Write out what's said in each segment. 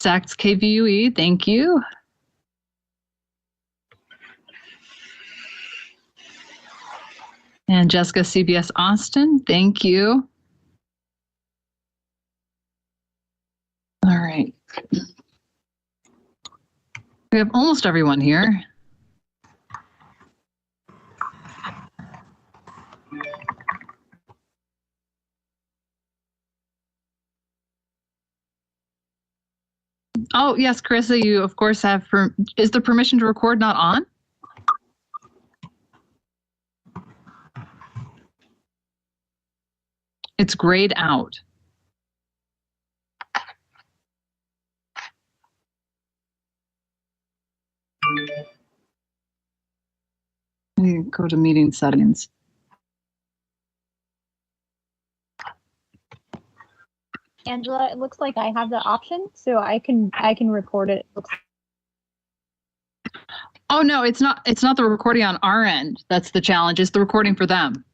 Sachs KVUE, thank you. And Jessica CBS Austin, thank you. All right. We have almost everyone here. Oh, yes, Carissa, you of course have, is the permission to record not on? It's grayed out. Let me go to meeting settings. Angela, it looks like I have the option, so I can record it. Oh no, it's not the recording on our end. That's the challenge. It's the recording for them.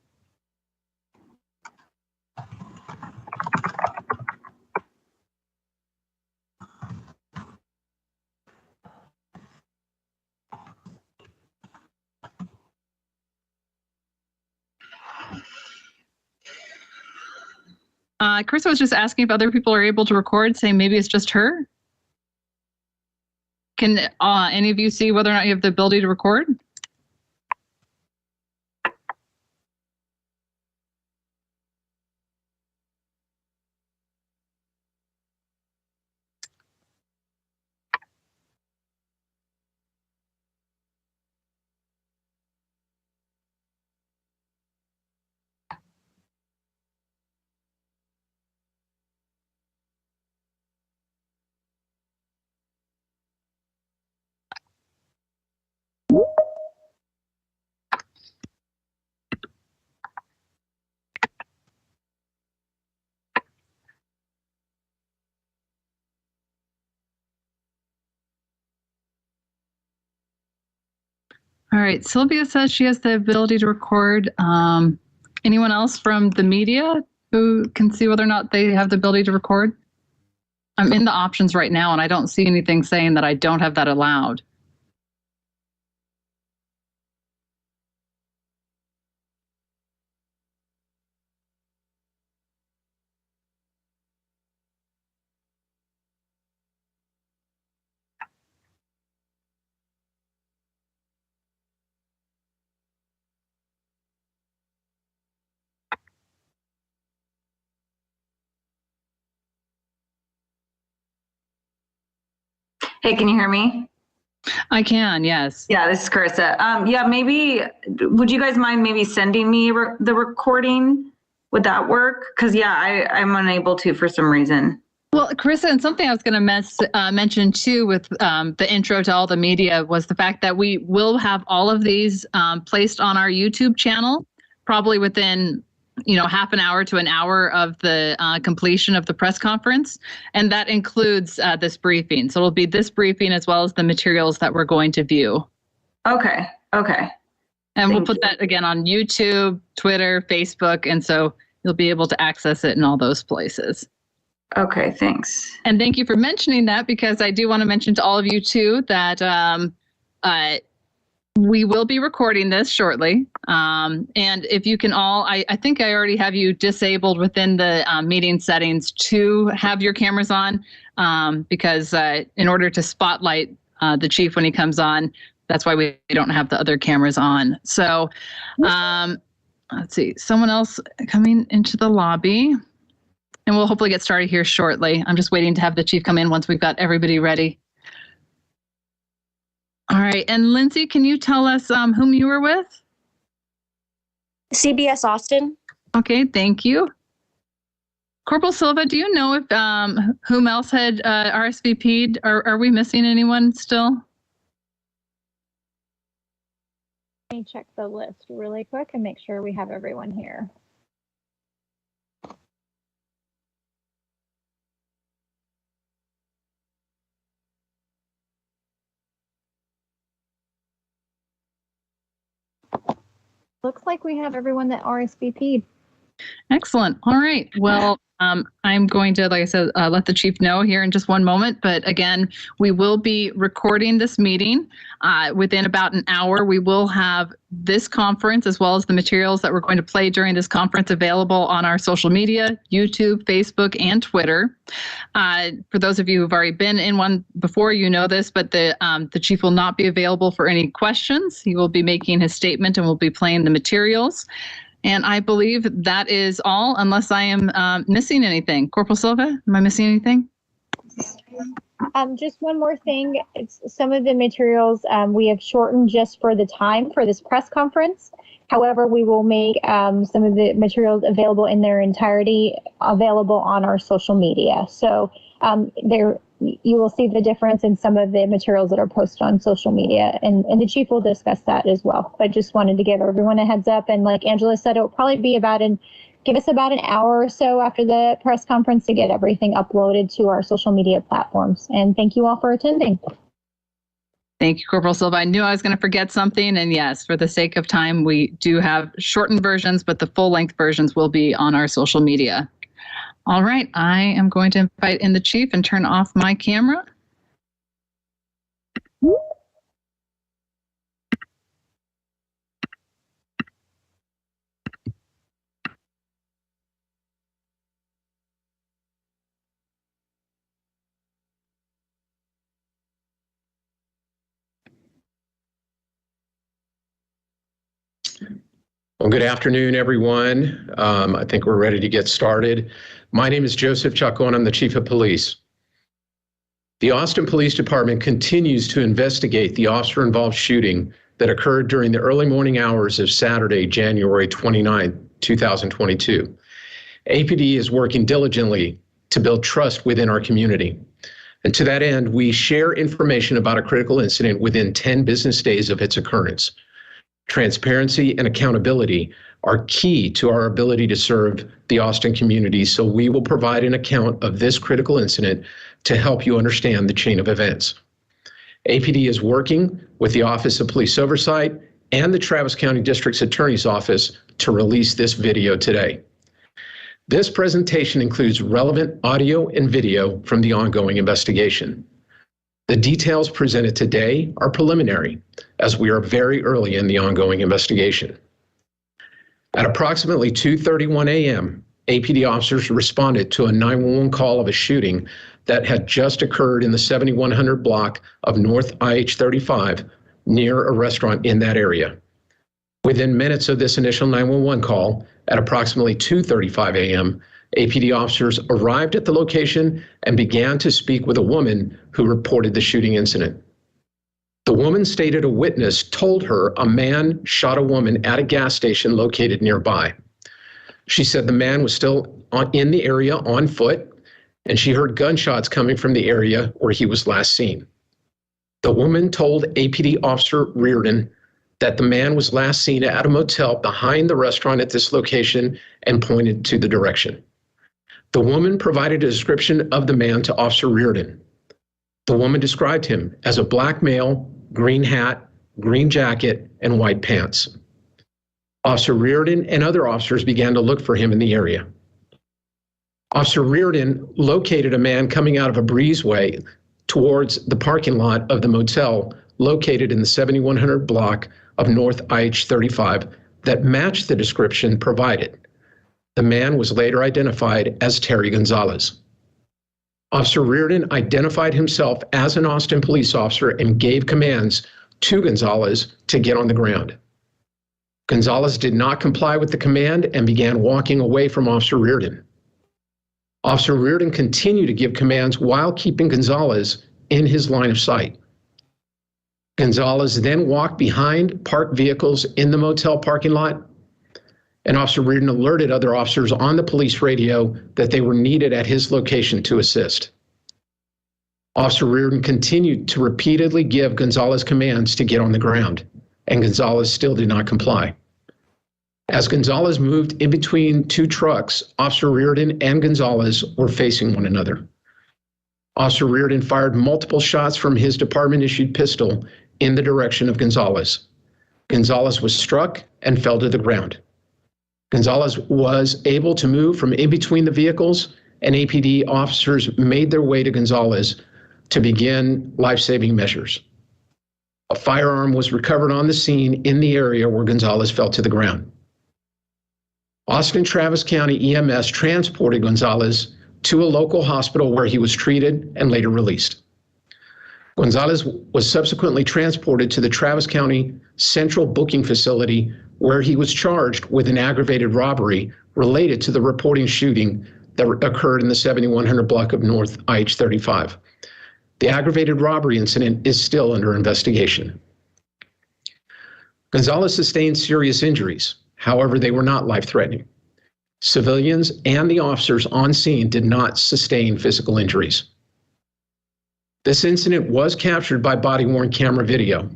Chris was just asking if other people are able to record, saying maybe it's just her. Can any of you see whether or not you have the ability to record? All right, Sylvia says she has the ability to record. Anyone else from the media who can see whether or not they have the ability to record? I'm in the options right now, and I don't see anything saying that I don't have that allowed. Hey, can you hear me? I can, yes. Yeah, this is Carissa. Yeah, maybe, would you guys mind maybe sending me the recording? Would that work? Because yeah, I'm unable to for some reason. Well, Carissa, and something I was going to mention too with the intro to all the media was the fact that we will have all of these placed on our YouTube channel, probably within half an hour to an hour of the completion of the press conference. And that includes this briefing. So it'll be this briefing as well as the materials that we're going to view. Okay. And we'll put that again on YouTube, Twitter, Facebook. And so you'll be able to access it in all those places. Okay, thanks. And thank you for mentioning that, because I do want to mention to all of you too that we will be recording this shortly. And if you can all, I think I already have you disabled within the meeting settings to have your cameras on, because in order to spotlight the chief when he comes on, that's why we don't have the other cameras on. So let's see, someone else coming into the lobby. And we'll hopefully get started here shortly. I'm just waiting to have the chief come in once we've got everybody ready. All right. And Lindsay, can you tell us whom you were with? CBS Austin. Okay, thank you. Corporal Silva, do you know if whom else had RSVP'd? Are we missing anyone still? Let me check the list really quick and make sure we have everyone here. Looks like we have everyone that RSVP'd. Excellent. All right. Well, I'm going to, like I said, let the chief know here in just one moment. But again, we will be recording this meeting. Within about an hour, we will have this conference as well as the materials that we're going to play during this conference available on our social media, YouTube, Facebook, and Twitter. For those of you who've already been in one before, you know this, but the chief will not be available for any questions. He will be making his statement and will be playing the materials. And I believe that is all, unless I am missing anything. Corporal Silva, am I missing anything? Just one more thing. It's some of the materials we have shortened just for the time for this press conference. However, we will make some of the materials available in their entirety available on our social media. So you will see the difference in some of the materials that are posted on social media, and the chief will discuss that as well. But just wanted to give everyone a heads up. And like Angela said, it will probably be give us about an hour or so after the press conference to get everything uploaded to our social media platforms. And thank you all for attending. Thank you, Corporal Silva. I knew I was going to forget something. And yes, for the sake of time, we do have shortened versions, but the full-length versions will be on our social media. All right, I am going to invite in the chief and turn off my camera. Well, good afternoon, everyone. I think we're ready to get started. My name is Joseph Chacon. I'm the Chief of Police. The Austin Police Department continues to investigate the officer-involved shooting that occurred during the early morning hours of Saturday, January 29, 2022. APD is working diligently to build trust within our community. And to that end, we share information about a critical incident within 10 business days of its occurrence. Transparency and accountability are key to our ability to serve the Austin community, so we will provide an account of this critical incident to help you understand the chain of events. APD is working with the Office of Police Oversight and the Travis County District's Attorney's Office to release this video today. This presentation includes relevant audio and video from the ongoing investigation. The details presented today are preliminary, as we are very early in the ongoing investigation. At approximately 2:31 a.m., APD officers responded to a 911 call of a shooting that had just occurred in the 7100 block of North IH-35 near a restaurant in that area. Within minutes of this initial 911 call, at approximately 2:35 a.m., APD officers arrived at the location and began to speak with a woman who reported the shooting incident. The woman stated a witness told her a man shot a woman at a gas station located nearby. She said the man was still in the area on foot, and she heard gunshots coming from the area where he was last seen. The woman told APD Officer Reardon that the man was last seen at a motel behind the restaurant at this location and pointed to the direction. The woman provided a description of the man to Officer Reardon. The woman described him as a black male, green hat, green jacket, and white pants. Officer Reardon and other officers began to look for him in the area. Officer Reardon located a man coming out of a breezeway towards the parking lot of the motel located in the 7100 block of North IH-35 that matched the description provided. The man was later identified as Terry Gonzalez. Officer Reardon identified himself as an Austin police officer and gave commands to Gonzalez to get on the ground. Gonzalez did not comply with the command and began walking away from Officer Reardon. Officer Reardon continued to give commands while keeping Gonzalez in his line of sight. Gonzalez then walked behind parked vehicles in the motel parking lot, and Officer Reardon alerted other officers on the police radio that they were needed at his location to assist. Officer Reardon continued to repeatedly give Gonzalez commands to get on the ground, and Gonzalez still did not comply. As Gonzalez moved in between two trucks, Officer Reardon and Gonzalez were facing one another. Officer Reardon fired multiple shots from his department-issued pistol in the direction of Gonzalez. Gonzalez was struck and fell to the ground. Gonzalez was able to move from in between the vehicles, and APD officers made their way to Gonzalez to begin life-saving measures. A firearm was recovered on the scene in the area where Gonzalez fell to the ground. Austin Travis County EMS transported Gonzalez to a local hospital where he was treated and later released. Gonzalez was subsequently transported to the Travis County Central Booking Facility where he was charged with an aggravated robbery related to the reporting shooting that occurred in the 7100 block of North IH-35. The aggravated robbery incident is still under investigation. Gonzalez sustained serious injuries. However, they were not life-threatening. Civilians and the officers on scene did not sustain physical injuries. This incident was captured by body-worn camera video.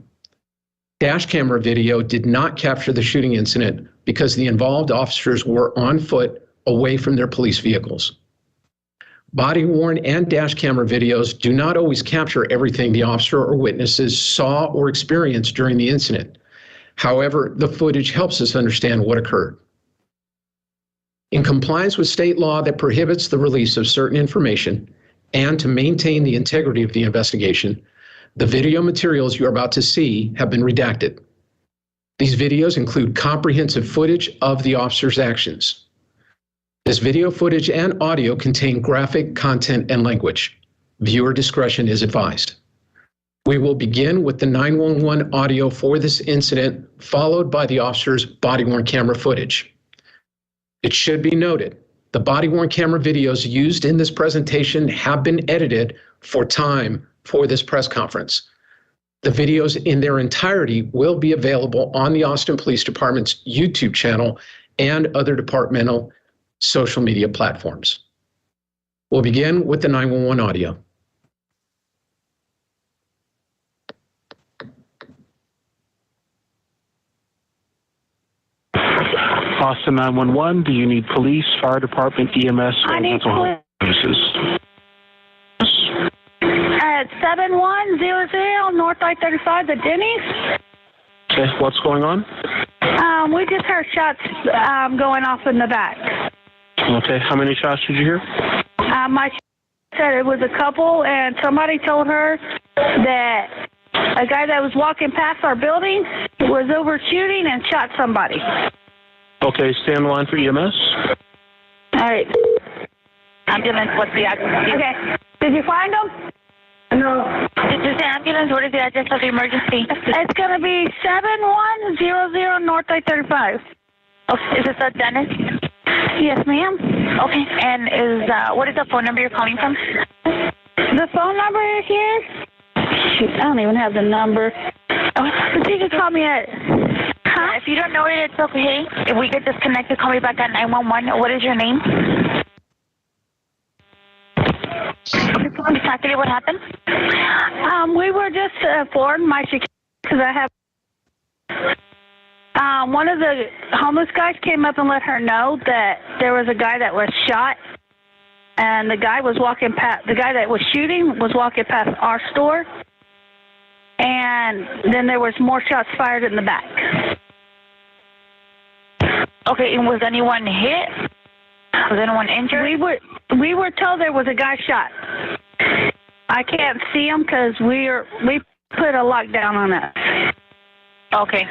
Dash camera video did not capture the shooting incident because the involved officers were on foot away from their police vehicles. Body-worn and dash camera videos do not always capture everything the officer or witnesses saw or experienced during the incident. However, the footage helps us understand what occurred. In compliance with state law that prohibits the release of certain information and to maintain the integrity of the investigation, the video materials you're about to see have been redacted. These videos include comprehensive footage of the officer's actions. This video footage and audio contain graphic content and language. Viewer discretion is advised. We will begin with the 911 audio for this incident, followed by the officer's body-worn camera footage. It should be noted, the body-worn camera videos used in this presentation have been edited for time for this press conference. The videos in their entirety will be available on the Austin Police Department's YouTube channel and other departmental social media platforms. We'll begin with the 911 audio. Austin 911, do you need police, fire department, EMS, or mental health services? At 7100 North I-35, the Denny's. Okay, what's going on? We just heard shots going off in the back. Okay, how many shots did you hear? My said it was a couple, and somebody told her that a guy that was walking past our building was over shooting and shot somebody. Okay, stay on the line for EMS. All right. Ambulance, what's the address? Okay. Did you find them? No. Did you say ambulance? What is the address of the emergency? It's going to be 7100 North I-35. Oh, is this a dentist? Yes, ma'am. Okay, and what is the phone number you're calling from? The phone number is here? Shoot, I don't even have the number. Oh, you can call me at... Huh? If you don't know it, it's okay. If we get disconnected, call me back at 911. What is your name? Okay, tell me exactly what happened. We were just informed, because I have... one of the homeless guys came up and let her know that there was a guy that was shot, and the guy was walking past, the guy that was shooting was walking past our store, and then there was more shots fired in the back. Okay, and was anyone hit? Was anyone injured? We were told there was a guy shot. I can't see him because we put a lockdown on that. Okay.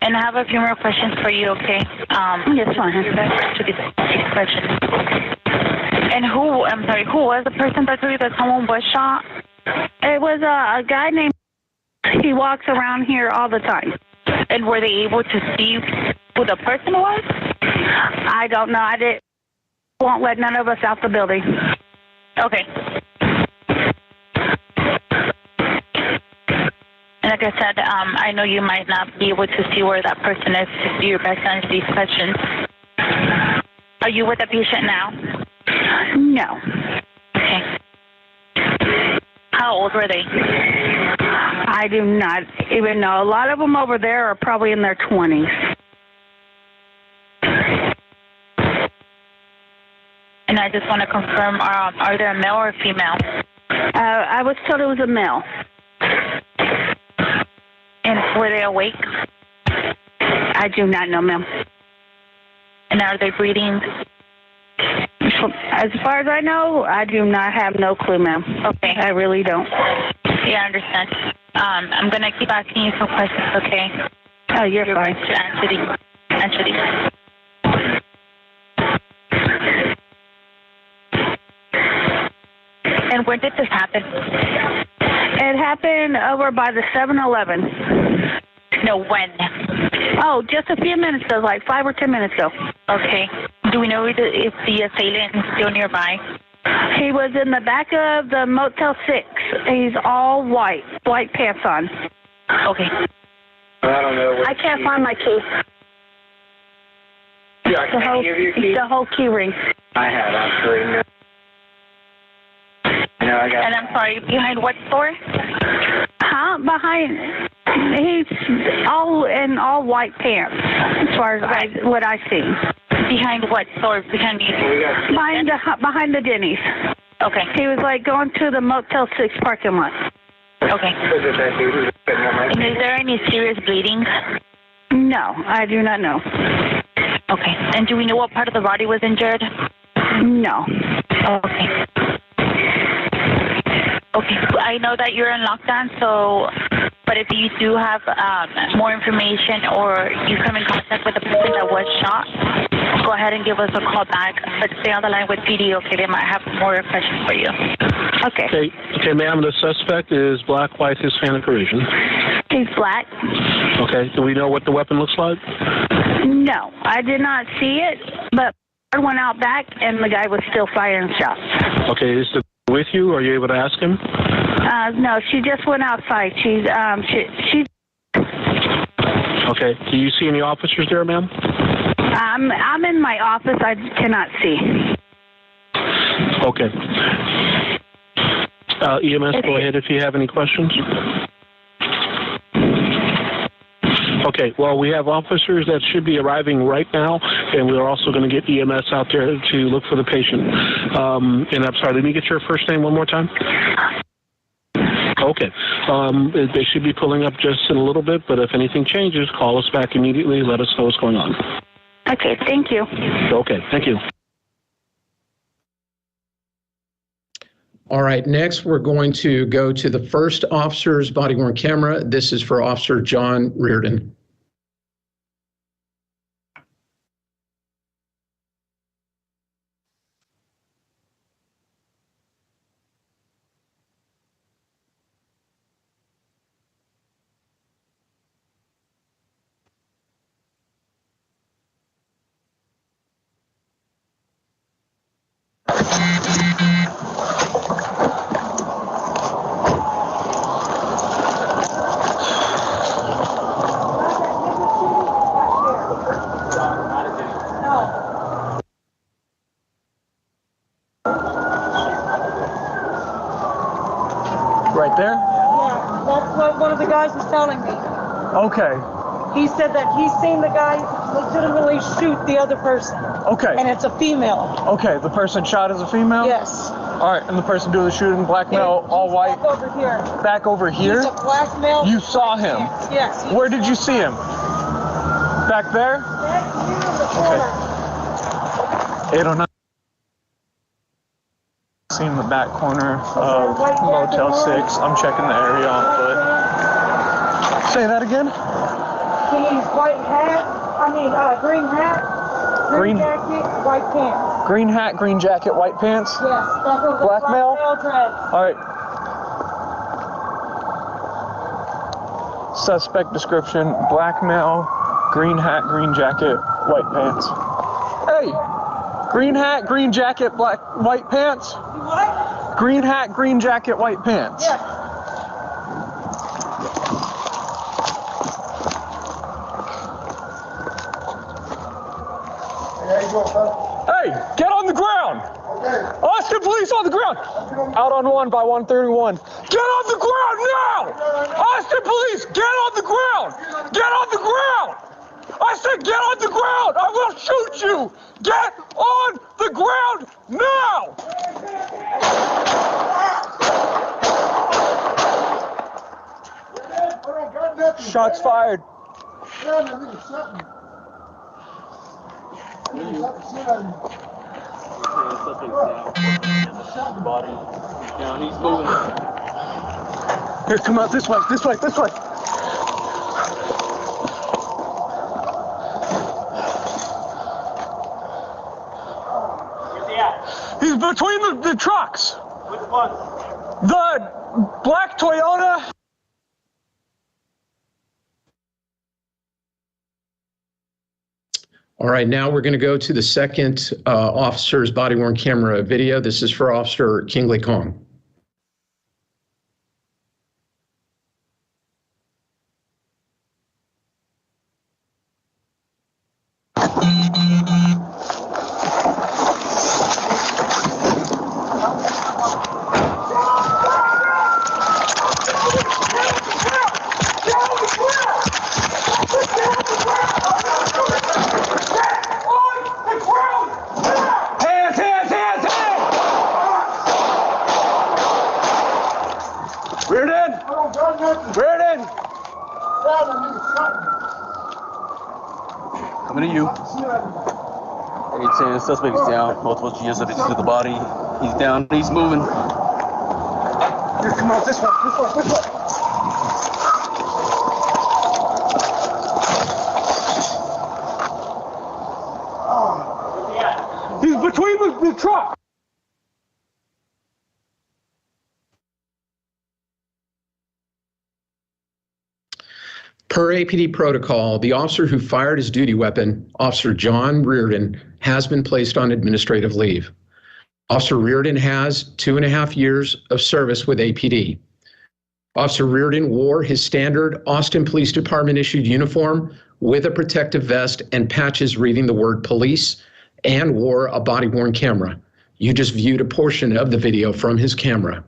And I have a few more questions for you, okay? Yes, fine. To these questions. And who was the person that someone was shot? It was a guy named, he walks around here all the time. And were they able to see who the person was? I don't know. Won't let none of us out the building. Okay. And like I said, I know you might not be able to see where that person is to do your best to answer these questions. Are you with the patient now? No. Okay. How old were they? I do not even know. A lot of them over there are probably in their 20s. And I just want to confirm, are they a male or a female? I was told it was a male. And were they awake? I I do not know, ma'am. And are they breeding? As far as I know, I do not have no clue, ma'am. Okay. I really don't. Yeah, I understand. I'm going to keep asking you some questions, okay? Oh, you're fine. To answer these. And when did this happen? It happened over by the 7-Eleven. No, when? Oh, just a few minutes ago, like 5 or 10 minutes ago. Okay. Do we know if the assailant is still nearby? He was in the back of the Motel 6. He's all white pants on. Okay. I don't know. I can't find my key. Yeah, I can't give you a key. The whole key ring. I have, absolutely. No, I got. And I'm sorry, behind what store? Huh? Behind. He's all in all white pants, as far as what I see. Behind what store? Behind the Denny's. Okay. He was like going to the Motel 6 parking lot. Okay. And is there any serious bleeding? No, I do not know. Okay. And do we know what part of the body was injured? No. Okay. Okay. I know that you're in lockdown, so, but if you do have more information or you come in contact with the person that was shot, go ahead and give us a call back. But stay on the line with PD, okay? They might have more questions for you. Okay. Okay, ma'am, the suspect is black, white, Hispanic, or Asian. He's black. Okay, do we know what the weapon looks like? No, I did not see it, but I went out back and the guy was still firing shots. Okay, is the with you? Are you able to ask him? No, she just went outside. She's Okay, do you see any officers there, ma'am? I'm in my office. I cannot see. Okay. EMS, go ahead if you have any questions. Okay, well, we have officers that should be arriving right now, and we're also going to get EMS out there to look for the patient. And I'm sorry, let me get your first name one more time. Okay. They should be pulling up just in a little bit, but if anything changes, call us back immediately. Let us know what's going on. Okay, thank you. Okay, thank you. All right, next we're going to go to the first officer's body-worn camera. This is for Officer John Reardon. Right there? Yeah, that's what one of the guys was telling me. Okay. He said that he's seen the guy legitimately shoot the other person. Okay. And it's a female. Okay, the person shot as a female? Yes. All right, and the person doing the shooting, black male, all white? Back over here. Back over here? He's a black male. You saw him? Yes. Where did you see him? Back there? Back here in the corner. 809. Seen the back corner of Motel 6. I'm checking the area on foot. Say that again? He's white hat. Green hat. Green jacket, white pants. Green hat, green jacket, white pants? Yes. That was black male? Dress. All right. Suspect description, black male, green hat, green jacket, white pants. Hey! Green hat, green jacket, white pants? What? Green hat, green jacket, white pants. Yes. Hey, get on the ground! Okay. Austin police on the ground! Out on 1 by 131. Get on the ground now! Austin police, get on the ground! Get on the ground! I said get on the ground! I will shoot you! Get on the ground now! Shots fired. Here, come out this way, this way, this way. Where's he at? He's between the trucks. Which one? The black Toyota. All right, now we're going to go to the second officer's body-worn camera video. This is for Officer Kingley Kong. Coming to you. 810, suspect is down. Multiple GS to the body. He's down. He's moving. Here, come on, this way, this way, this way. He's between the truck. Per APD protocol, the officer who fired his duty weapon, Officer John Reardon, has been placed on administrative leave. Officer Reardon has 2.5 years of service with APD. Officer Reardon wore his standard Austin Police Department issued uniform with a protective vest and patches reading the word police, and wore a body-worn camera. You just viewed a portion of the video from his camera.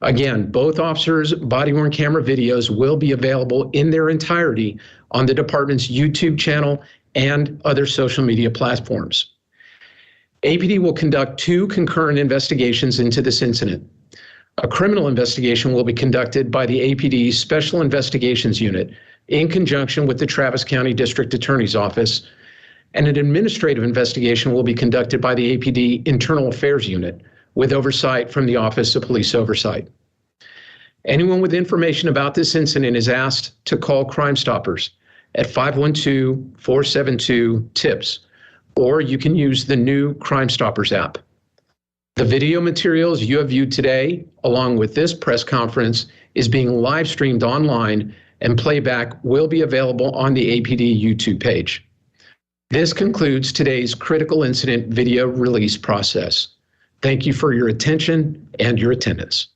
Again, both officers' body-worn camera videos will be available in their entirety on the department's YouTube channel and other social media platforms. APD will conduct 2 concurrent investigations into this incident. A criminal investigation will be conducted by the APD Special Investigations Unit in conjunction with the Travis County District Attorney's Office, and an administrative investigation will be conducted by the APD Internal Affairs Unit, with oversight from the Office of Police Oversight. Anyone with information about this incident is asked to call Crime Stoppers at 512-472-TIPS, or you can use the new Crime Stoppers app. The video materials you have viewed today, along with this press conference, is being live streamed online, and playback will be available on the APD YouTube page. This concludes today's critical incident video release process. Thank you for your attention and your attendance.